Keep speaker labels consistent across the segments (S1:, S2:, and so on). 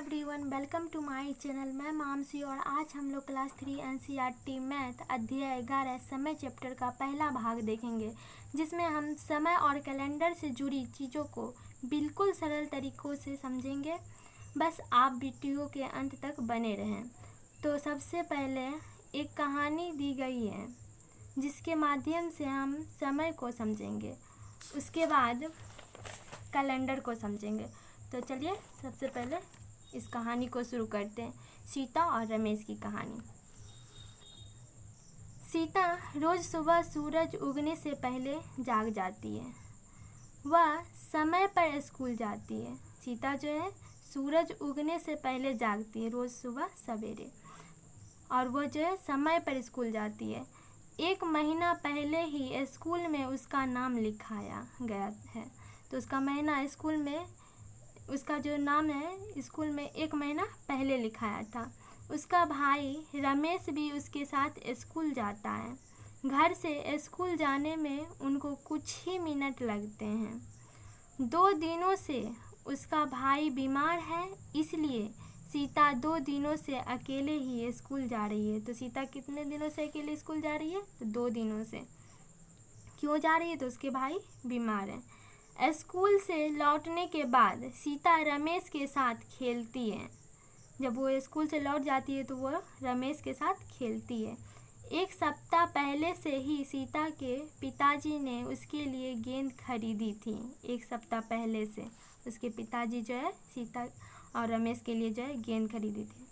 S1: Everyone, welcome to my channel. मैं मामसी और आज हम लोग क्लास 3 एनसीईआरटी मैथ अध्याय 11 समय चैप्टर का पहला भाग देखेंगे, जिसमें हम समय और कैलेंडर से जुड़ी चीज़ों को बिल्कुल सरल तरीक़ों से समझेंगे। बस आप वीडियो के अंत तक बने रहें। तो सबसे पहले एक कहानी दी गई है जिसके माध्यम से हम समय को समझेंगे, उसके बाद कैलेंडर को समझेंगे। तो चलिए सबसे पहले इस कहानी को शुरू करते हैं। सीता और रमेश की कहानी। सीता रोज़ सुबह सूरज उगने से पहले जाग जाती है। वह समय पर स्कूल जाती है। सीता जो है सूरज उगने से पहले जागती है रोज़ सुबह सवेरे, और वो जो है समय पर स्कूल जाती है। 1 महीना पहले ही स्कूल में उसका नाम लिखाया गया है। तो उसका महीना स्कूल में, उसका जो नाम है स्कूल में 1 महीना पहले लिखाया था। उसका भाई रमेश भी उसके साथ स्कूल जाता है। घर से स्कूल जाने में उनको कुछ ही मिनट लगते हैं। 2 दिनों से उसका भाई बीमार है, इसलिए सीता 2 दिनों से अकेले ही स्कूल जा रही है। तो सीता कितने दिनों से अकेले स्कूल जा रही है? तो 2 दिनों से। क्यों जा रही है? तो उसके भाई बीमार हैं। स्कूल से लौटने के बाद सीता रमेश के साथ खेलती है। जब वो स्कूल से लौट जाती है तो वो रमेश के साथ खेलती है। 1 सप्ताह पहले से ही सीता के पिताजी ने उसके लिए गेंद खरीदी थी। 1 सप्ताह पहले से उसके पिताजी जो है सीता और रमेश के लिए जो है गेंद खरीदी थी।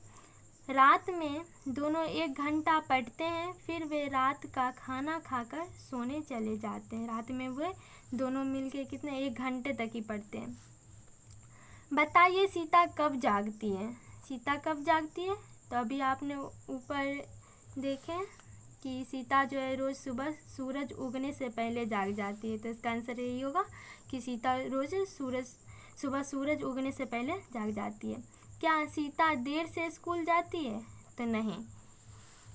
S1: रात में दोनों 1 घंटा पढ़ते हैं, फिर वे रात का खाना खाकर सोने चले जाते हैं। रात में वे दोनों मिलके कितने 1 घंटे तक ही पढ़ते हैं। बताइए सीता कब जागती है? सीता कब जागती है? तो अभी आपने ऊपर देखें कि सीता जो है रोज़ सुबह सूरज उगने से पहले जाग जाती है। तो इसका आंसर यही होगा कि सीता रोज़ सुबह सूरज उगने से पहले जाग जाती है। क्या सीता देर से स्कूल जाती है? तो नहीं,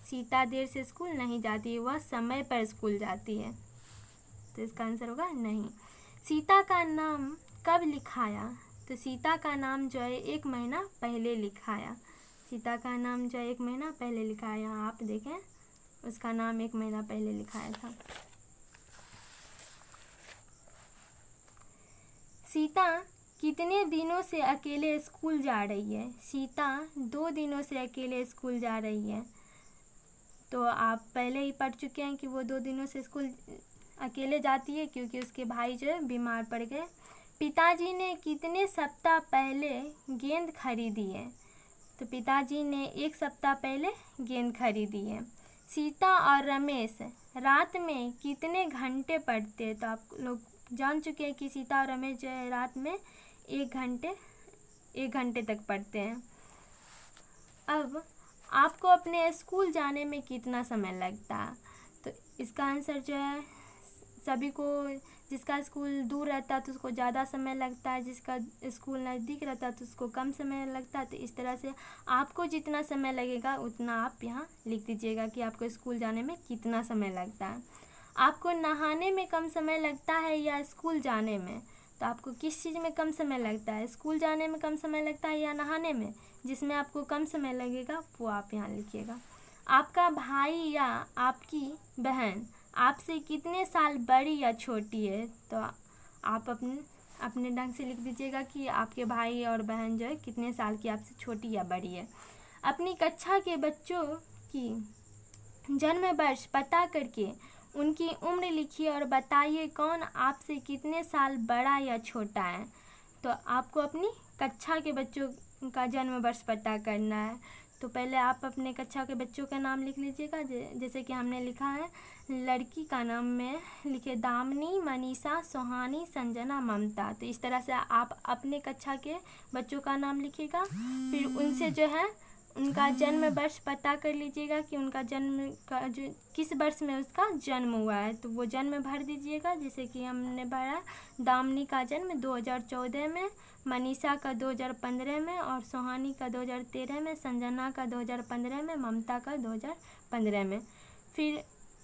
S1: सीता देर से स्कूल नहीं जाती है, वह समय पर स्कूल जाती है। तो इसका आंसर होगा नहीं। सीता का नाम कब लिखाया? तो सीता का नाम जो है 1 महीना पहले लिखाया। सीता का नाम जो है 1 महीना पहले लिखाया। आप देखें उसका नाम 1 महीना पहले लिखाया था। सीता कितने दिनों से अकेले स्कूल जा रही है? सीता 2 दिनों से अकेले स्कूल जा रही है। तो आप पहले ही पढ़ चुके हैं कि वो 2 दिनों से स्कूल अकेले जाती है क्योंकि उसके भाई जो है बीमार पड़ गए। पिताजी ने कितने सप्ताह पहले गेंद खरीदी है? तो पिताजी ने 1 सप्ताह पहले गेंद खरीदी है। सीता और रमेश रात में कितने घंटे पढ़ते हैं? तो आप लोग जान चुके हैं कि सीता और रमेश जो है रात में 1 घंटे तक पढ़ते हैं। अब आपको अपने स्कूल जाने में कितना समय लगता है? तो इसका आंसर जो है सभी को, जिसका स्कूल दूर रहता है तो उसको ज़्यादा समय लगता है, जिसका स्कूल नज़दीक रहता है तो उसको कम समय लगता है। तो इस तरह से आपको जितना समय लगेगा उतना आप यहाँ लिख दीजिएगा कि आपको स्कूल जाने में कितना समय लगता है। आपको नहाने में कम समय लगता है या स्कूल जाने में? तो आपको किस चीज़ में कम समय लगता है? स्कूल जाने में कम समय लगता है या नहाने में? जिसमें आपको कम समय लगेगा वो आप यहाँ लिखिएगा। आपका भाई या आपकी बहन आपसे कितने साल बड़ी या छोटी है? तो आप अपने ढंग से लिख दीजिएगा कि आपके भाई और बहन जो है कितने साल की आपसे छोटी या बड़ी है। अपनी कक्षा के बच्चों की जन्म वर्ष पता करके उनकी उम्र लिखिए और बताइए कौन आपसे कितने साल बड़ा या छोटा है। तो आपको अपनी कक्षा के बच्चों का जन्म वर्ष पता करना है। तो पहले आप अपने कक्षा के बच्चों का नाम लिख लीजिएगा। जैसे कि हमने लिखा है, लड़की का नाम में लिखे दामिनी, मनीषा, सोहानी, संजना, ममता। तो इस तरह से आप अपने कक्षा के बच्चों का नाम लिखिएगा। फिर उनसे जो है उनका जन्म वर्ष पता कर लीजिएगा कि उनका जन्म का जो किस वर्ष में उसका जन्म हुआ है। तो वो जन्म भर दीजिएगा। जैसे कि हमने भरा दामिनी का जन्म 2014 में, मनीषा का 2015 में, और सोहानी का 2013 में, संजना का 2015 में, ममता का 2015 में। फिर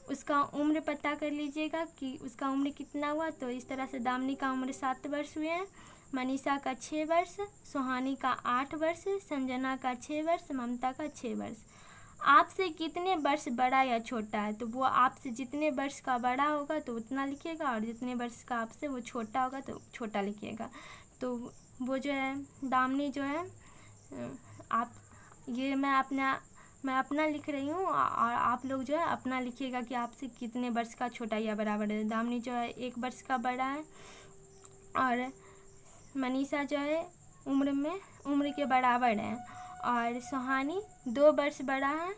S1: उसका उम्र पता कर लीजिएगा कि उसका उम्र कितना हुआ। तो इस तरह से दामिनी का उम्र 7 वर्ष हुए हैं, मनीषा का 6 वर्ष, सुहानी का 8 वर्ष, संजना का 6 वर्ष, ममता का 6 वर्ष। आपसे कितने वर्ष बड़ा या छोटा है, तो वो आपसे जितने वर्ष का बड़ा होगा तो उतना लिखिएगा, और जितने वर्ष का आपसे वो छोटा होगा तो छोटा लिखिएगा। तो वो जो है दामिनी जो है आप ये मैं अपना लिख रही हूँ, और आप लोग जो है अपना लिखिएगा कि आपसे कितने वर्ष का छोटा या बराबर है। दामिनी जो है 1 वर्ष का बड़ा है, और मनीषा जो है उम्र के बराबर है, और सुहानी 2 वर्ष बड़ा है,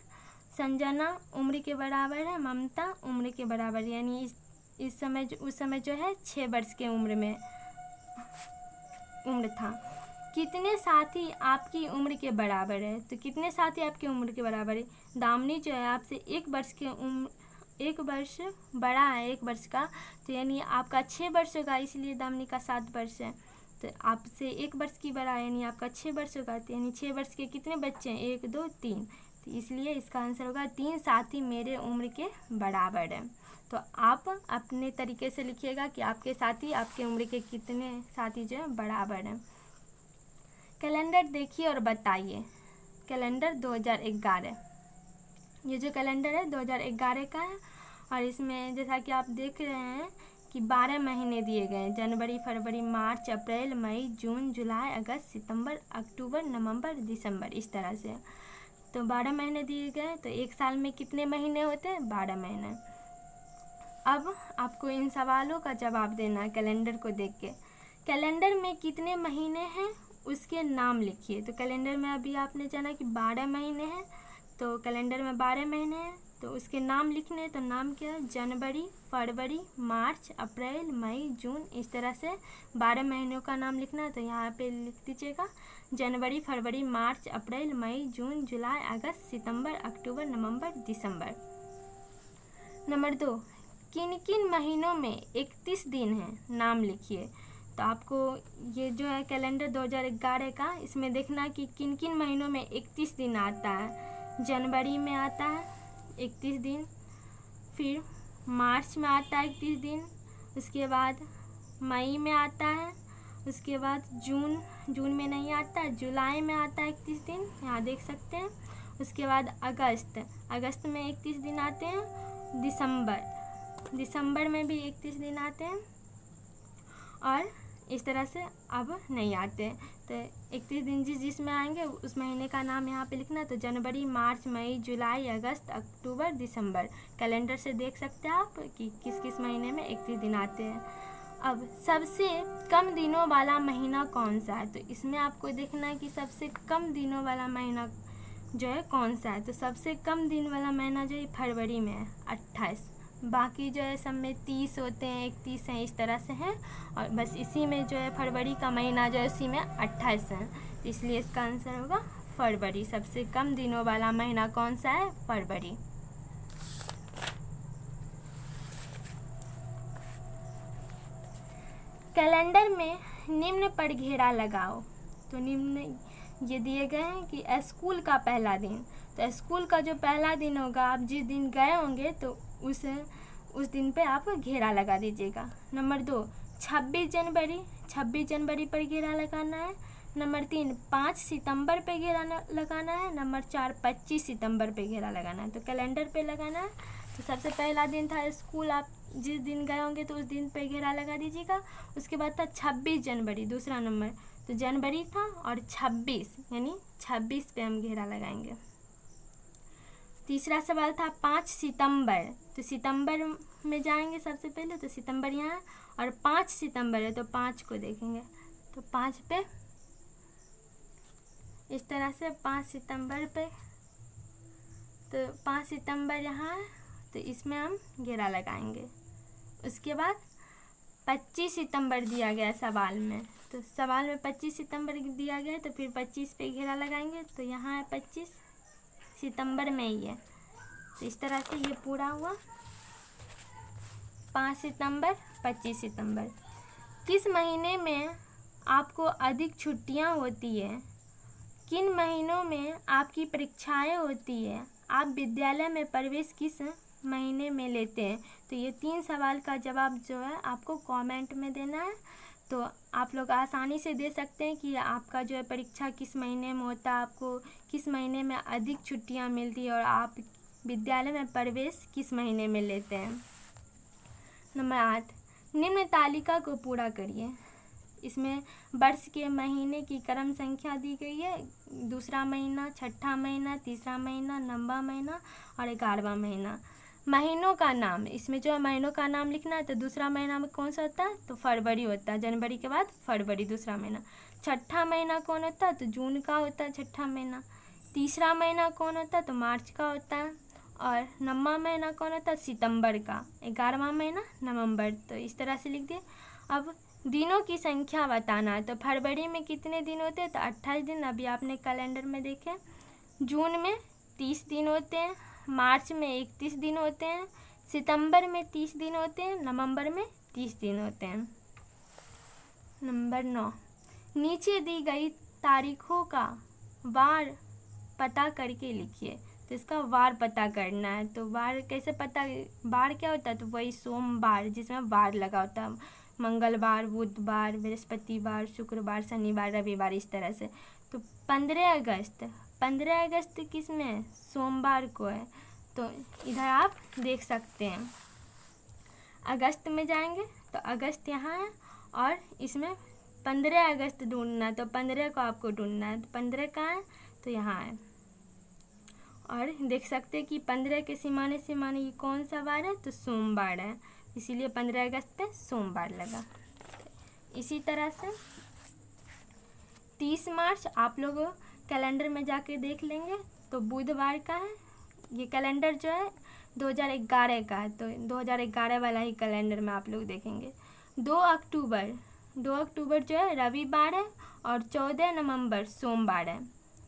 S1: संजना उम्र के बराबर है, ममता उम्र के बराबर, यानी उस समय जो है 6 वर्ष के उम्र था। कितने साथी आपकी उम्र के बराबर है, तो कितने साथी आपकी उम्र के बराबर है। दामिनी जो है आपसे 1 वर्ष बड़ा है, 1 वर्ष का, तो यानी आपका 6 वर्ष होगा, इसलिए दामिनी का 7 वर्ष है। तो आपसे 1 वर्ष की बड़ा है, यानी आपका 6 वर्ष होगा, तो यानी 6 वर्ष के कितने बच्चे हैं, 1 2 3, तो इसलिए इसका आंसर होगा 3 साथी मेरे उम्र के बराबर है। तो आप अपने तरीके से लिखिएगा कि आपके साथी आपके उम्र के कितने साथी जो है बराबर हैं। कैलेंडर देखिए और बताइए। कैलेंडर 2011, ये जो कैलेंडर है 2011 का है, और इसमें जैसा कि आप देख रहे हैं कि 12 महीने दिए गए हैं, जनवरी, फरवरी, मार्च, अप्रैल, मई, जून, जुलाई, अगस्त, सितंबर, अक्टूबर, नवंबर, दिसंबर, इस तरह से। तो 12 महीने दिए गए, तो 1 साल में कितने महीने होते हैं, 12 महीने। अब आपको इन सवालों का जवाब देना है कैलेंडर को देख के। कैलेंडर में कितने महीने हैं उसके नाम लिखिए। तो कैलेंडर में अभी आपने जाना कि 12 महीने हैं, तो कैलेंडर में 12 महीने हैं, तो उसके नाम लिखने हैं। तो नाम क्या है, जनवरी, फरवरी, मार्च, अप्रैल, मई, जून, इस तरह से 12 महीनों का नाम लिखना है। तो यहाँ पे लिख दीजिएगा जनवरी, फरवरी, मार्च, अप्रैल, मई, जून, जुलाई, अगस्त, सितंबर, अक्टूबर, नवंबर, दिसंबर। नंबर 2, किन किन महीनों में 31 दिन हैं, नाम लिखिए। तो आपको ये जो है कैलेंडर 2011 का, इसमें देखना कि किन किन महीनों में 31 दिन आता है। जनवरी में आता है 31 दिन, फिर मार्च में आता है 31 दिन, उसके बाद मई में आता है, उसके बाद जून में नहीं आता, जुलाई में आता है 31 दिन, यहाँ देख सकते हैं। उसके बाद अगस्त में 31 दिन आते हैं, दिसंबर में भी 31 दिन आते हैं, और इस तरह से अब नहीं आते। तो 31 दिन जिसमें आएंगे उस महीने का नाम यहाँ पे लिखना। तो जनवरी, मार्च, मई, जुलाई, अगस्त, अक्टूबर, दिसंबर, कैलेंडर से देख सकते हैं आप कि किस किस महीने में 31 दिन आते हैं। अब सबसे कम दिनों वाला महीना कौन सा है, तो इसमें आपको देखना है कि सबसे कम दिनों वाला महीना जो है कौन सा है। तो सबसे कम दिन वाला महीना जो है फरवरी में है 28, बाकी जो है सब में 30 होते हैं, 31 हैं, इस तरह से हैं, और बस इसी में जो है फरवरी का महीना जो है उसी में 28 है। तो इसलिए इसका आंसर होगा फरवरी। सबसे कम दिनों वाला महीना कौन सा है, फरवरी। कैलेंडर में निम्न पर घेरा लगाओ। तो निम्न ये दिए गए हैं कि स्कूल का पहला दिन। तो स्कूल का जो पहला दिन होगा, आप जिस दिन गए होंगे तो उस दिन पे आप घेरा लगा दीजिएगा। नंबर 2, 26 जनवरी पर घेरा लगाना है। नंबर 3, 5 सितंबर पे घेरा लगाना है। नंबर 4, 25 सितंबर पे घेरा लगाना है। तो कैलेंडर पे लगाना है। तो सबसे पहला दिन था स्कूल, आप जिस दिन गए होंगे तो उस दिन पे घेरा लगा दीजिएगा। उसके बाद था 26 जनवरी, दूसरा नंबर, तो जनवरी था, और 26 यानी 26 पे हम घेरा लगाएंगे। तीसरा सवाल था 5 सितंबर, तो सितंबर में जाएंगे सबसे पहले, तो सितंबर यहाँ, और 5 सितंबर है तो 5 को देखेंगे, तो 5 पे इस तरह से 5 सितंबर पे, तो 5 सितंबर यहाँ है तो इसमें हम घेरा लगाएंगे। उसके बाद 25 सितंबर दिया गया सवाल में, तो सवाल में 25 सितंबर दिया गया है, तो फिर 25 पे घेरा लगाएंगे। तो यहाँ है 25 सितंबर में ही है, तो इस तरह से ये पूरा हुआ 5 सितंबर, 25 सितंबर। किस महीने में आपको अधिक छुट्टियां होती है, किन महीनों में आपकी परीक्षाएं होती है, आप विद्यालय में प्रवेश किस महीने में लेते हैं। तो ये 3 सवाल का जवाब जो है आपको कमेंट में देना है। तो आप लोग आसानी से दे सकते हैं कि आपका जो है परीक्षा किस महीने में होता है, आपको किस महीने में अधिक छुट्टियां मिलती है और आप विद्यालय में प्रवेश किस महीने में लेते हैं। नंबर 8, निम्न तालिका को पूरा करिए। इसमें वर्ष के महीने की क्रम संख्या दी गई है, दूसरा महीना, छठा महीना, तीसरा महीना, 9वां महीना और 11वां महीना। महीनों का नाम, इसमें जो है महीनों का नाम लिखना है। तो दूसरा महीना में कौन सा होता है, तो फरवरी होता है, जनवरी के बाद फरवरी दूसरा महीना। छठा महीना कौन होता है, तो जून का होता है छठा महीना। तीसरा महीना कौन होता है, तो मार्च का होता है। और 9वां महीना कौन होता है, सितंबर का। 11वां महीना नवंबर। तो इस तरह से लिख दिए। अब दिनों की संख्या बताना है। तो फरवरी में कितने दिन होते हैं, तो 28 दिन, अभी आपने कैलेंडर में देखे। जून में 30 दिन होते हैं, मार्च में 31 दिन होते हैं, सितंबर में 30 दिन होते हैं, नवंबर में 30 दिन होते हैं। नंबर 9, नीचे दी गई तारीखों का वार पता करके लिखिए। तो इसका वार पता करना है। तो वार कैसे पता, वार क्या होता है, तो वही सोमवार जिसमें वार लगा होता है, मंगलवार, बुधवार, बृहस्पतिवार, शुक्रवार, शनिवार, रविवार, इस तरह से। तो 15 अगस्त किस में है, सोमवार को है। तो इधर आप देख सकते हैं। अगस्त में जाएंगे तो अगस्त यहाँ है और इसमें 15 अगस्त ढूंढना है। तो 15 को आपको ढूंढना है। तो 15 कहाँ है, तो यहाँ है। और देख सकते हैं कि 15 के सिमाने ये कौन सा वार है, तो सोमवार है, इसीलिए 15 अगस्त पे सोमवार लगा। इसी तरह से 30 मार्च आप लोग कैलेंडर में जाके देख लेंगे, तो बुधवार का है। ये कैलेंडर जो है 2011 का है, तो 2011 वाला ही कैलेंडर में आप लोग देखेंगे। 2 अक्टूबर जो है रविवार है और 14 नवंबर सोमवार है।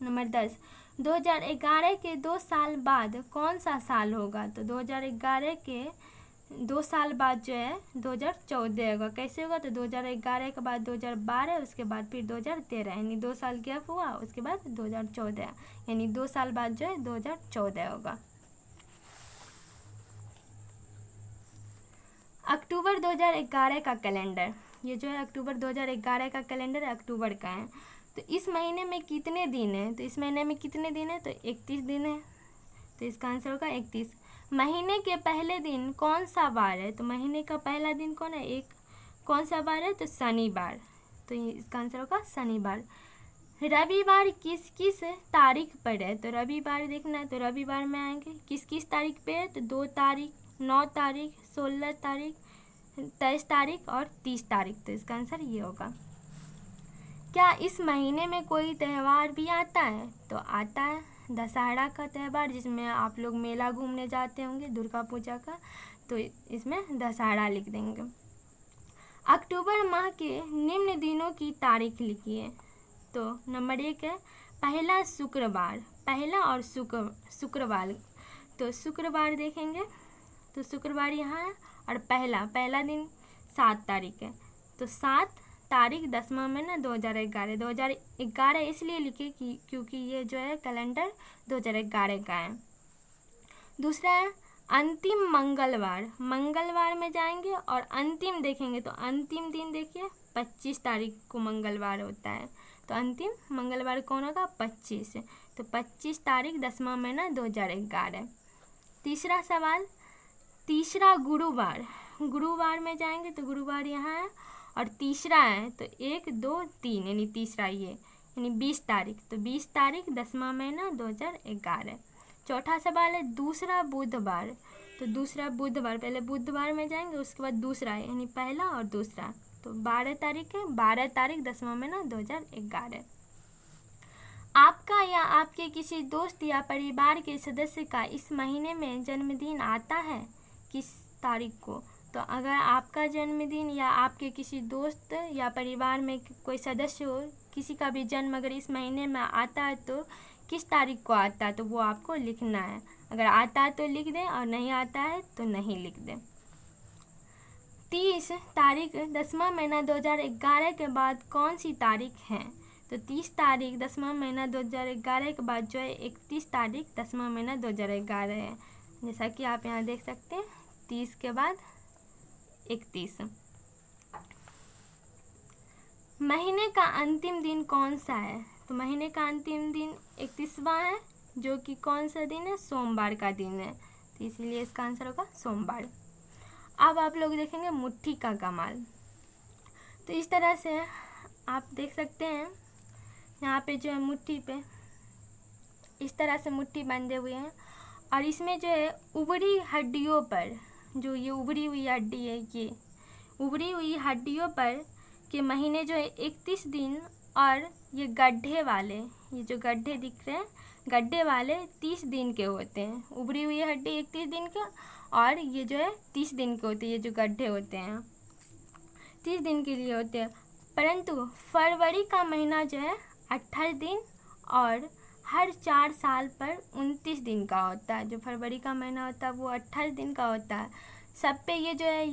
S1: नंबर 10, 2011 के 2 साल बाद कौन सा साल होगा, तो 2011 के 2 साल बाद जो है 2014 होगा। कैसे होगा, तो 2011 के बाद 2012, उसके बाद फिर 2013, यानी 2 साल गैप हुआ, उसके बाद 2014, यानी 2 साल बाद जो है 2014 होगा। अक्टूबर 2011 का कैलेंडर, ये जो है अक्टूबर 2011 का कैलेंडर अक्टूबर का है। तो इस महीने में कितने दिन हैं, तो इस महीने में कितने दिन है, तो 31 दिन है। तो इसका आंसर होगा 31। महीने के पहले दिन कौन सा वार है, तो महीने का पहला दिन कौन है, कौन सा वार है, तो शनिवार। तो इसका आंसर होगा शनिवार। रविवार किस किस तारीख पर है, तो रविवार देखना है। तो रविवार में आएंगे किस किस तारीख पे है, तो 2 तारीख, 9 तारीख, 16 तारीख, 23 तारीख और 30 तारीख। तो इसका आंसर ये होगा। क्या इस महीने में कोई त्यौहार भी आता है, तो आता है दशहरा का त्यौहार, जिसमें आप लोग मेला घूमने जाते होंगे, दुर्गा पूजा का। तो इसमें दशहरा लिख देंगे। अक्टूबर माह के निम्न दिनों की तारीख लिखिए। तो नंबर 1 है पहला शुक्रवार, पहला और शुक्रवार। तो शुक्रवार देखेंगे तो शुक्रवार यहाँ है और पहला दिन 7 तारीख है। तो 7 तारीख 10वां महीना 2011 इसलिए लिखे क्योंकि ये जो है कैलेंडर 2011 का है। दूसरा है अंतिम मंगलवार में जाएंगे और अंतिम देखेंगे तो अंतिम दिन देखिए 25 तारीख को मंगलवार होता है। तो अंतिम मंगलवार कौन होगा, 25। तो 25 तारीख 10वां महीना 2011। तीसरा सवाल, तीसरा गुरुवार में जाएंगे तो गुरुवार यहाँ है और तीसरा है तो 1, 2, 3 यानी तीसरा ये यानी 20 तारीख। तो 20 तारीख 10वां महीना 2011। चौथा सवाल है दूसरा बुधवार। तो दूसरा बुधवार, पहले बुधवार में जाएंगे उसके बाद दूसरा यानी पहला और दूसरा। तो 12 तारीख है, 12 तारीख 10वां महीना 2011। आपका या आपके किसी दोस्त या परिवार के सदस्य का इस महीने में जन्मदिन आता है, किस तारीख को? तो अगर आपका जन्मदिन या आपके किसी दोस्त या परिवार में कोई सदस्य हो, किसी का भी जन्म अगर इस महीने में आता है तो किस तारीख को आता है, तो वो आपको लिखना है। अगर आता है तो लिख दें और नहीं आता है तो नहीं लिख दें। 30 तारीख 10वां महीना 2011 के बाद कौन सी तारीख है? तो 30 तारीख 10वां महीना 2011 के बाद जो है 31 तारीख 10वां महीना 2011 है। जैसा कि आप यहाँ देख सकते हैं 30 के बाद 31। महीने का अंतिम दिन कौन सा है? तो महीने का अंतिम दिन 31वां है, जो कि कौन सा दिन है? सोमवार का दिन है। तो इसीलिए इसका आंसर होगा सोमवार। अब आप लोग देखेंगे मुट्ठी का कमाल। तो इस तरह से आप देख सकते हैं यहाँ पे जो है मुट्ठी पे इस तरह से मुट्ठी बंधे हुए हैं, और इसमें जो है उभरी हड्डियों पर, जो ये उभरी हुई हड्डी है, ये उभरी हुई हड्डियों पर के महीने जो है 31 दिन, और ये गड्ढे वाले, ये जो गड्ढे दिख रहे हैं, गड्ढे वाले 30 दिन के होते हैं। उभरी हुई हड्डी 31 दिन के, और ये जो है 30 दिन के होते हैं। ये जो गड्ढे होते हैं 30 दिन के लिए होते हैं। परंतु फरवरी का महीना जो है 28 दिन और हर 4 साल पर 29 दिन का होता है। जो फरवरी का महीना होता है वो 28 दिन का होता है। सब पे ये जो है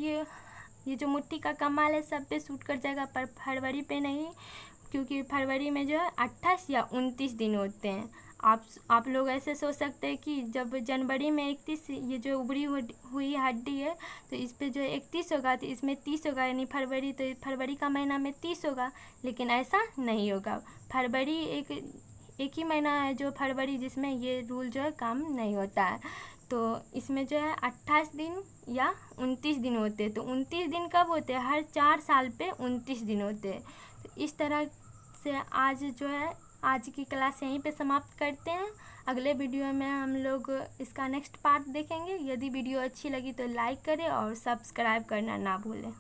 S1: ये जो मुट्ठी का कमाल है सब पे सूट कर जाएगा, पर फरवरी पे नहीं, क्योंकि फरवरी में जो है 28 या 29 दिन होते हैं। आप लोग ऐसे सोच सकते हैं कि जब जनवरी में 31 ये जो उभरी हुई हड्डी है तो इस पे जो 31 होगा तो इसमें 30 होगा, यानी फरवरी, तो फरवरी का महीना में 30 होगा। लेकिन ऐसा नहीं होगा। फरवरी एक ही महीना है जो फरवरी, जिसमें ये रूल जो है काम नहीं होता है। तो इसमें जो है 28 दिन या 29 दिन होते हैं। तो 29 दिन कब होते हैं? हर 4 साल पे 29 दिन होते हैं। तो इस तरह से आज जो है आज की क्लास यहीं पे समाप्त करते हैं। अगले वीडियो में हम लोग इसका नेक्स्ट पार्ट देखेंगे। यदि वीडियो अच्छी लगी तो लाइक करें और सब्सक्राइब करना ना भूलें।